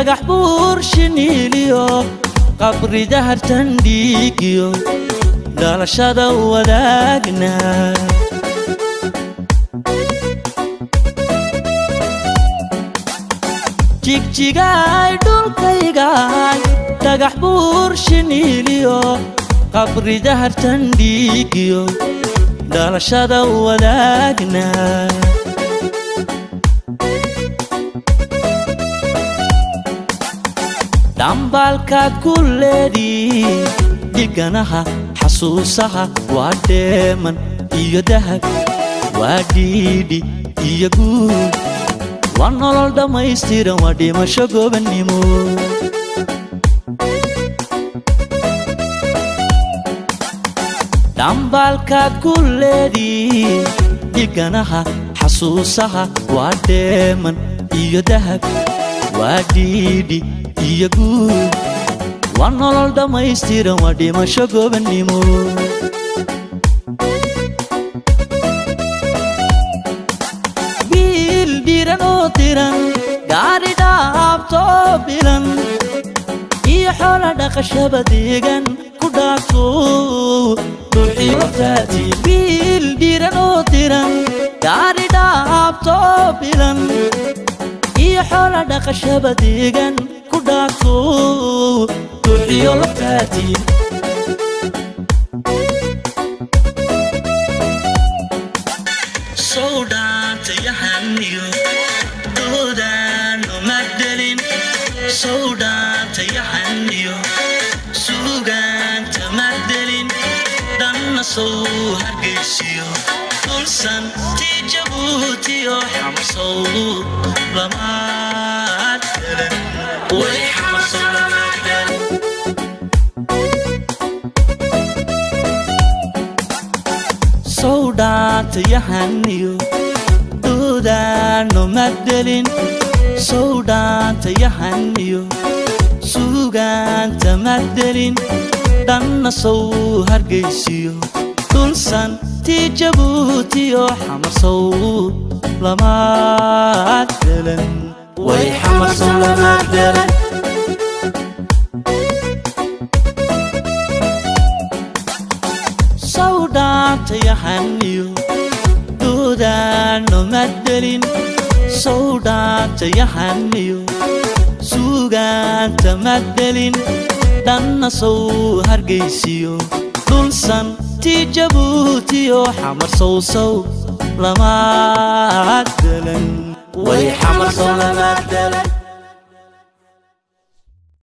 dhagax buur shiniiliyo qabri dahar tandhiigiyo dhalashada wadaagna jigjigaay dhulkaygaay dhagax buur shiniiliyo qabri dahar tandhiigiyo dhalashada wadaagna dambalkaad ku leedii dhiganaha xasuusaha waa dheeman iyo dahab waa dhiidhi iyo guud waa nolol dhammaystiran waa dhimasho gobannimo dambalkaad ku leedii dhiganaha xasuusaha waa dheeman iyo dahab waa dhiidhi iyo guud waa nolol dhammaystiran waa dhimasho gobannimo wiil dhiran oo diran gaari dhaabtoo bilan iyo xoola dhaqashaba deegan ku dhaafto duxiyotaati wiil dhiran oo diran gaari dhaabtoo bilan iyo xoola dhaqashaba deegan ku dhaafto duxiyotaati soo dhaantayahaniyo doodaan umadalin soo dhaantayahaniyo suugaanta madalin dhanna soo hargeysiyo dulsan tii jabuutiyo xamsow lamaad galan way xamsow lamaad galan soo dhaantayahaniyo doodaano madalin soo dhaantayahaniyo suugaanta madalin dhanna soo hargeysiyo dulsan tii jabuutiyo xamsow lamaad galan way xamsow lamaad galan soo dhaantayahaniyo doodaano madalin soo dhaantayahaniyo suugaanta madalin dhanna soo hargeysiyo dulsan tii jabuutiyo xamsow lamaad galan way xamsow lamaad galan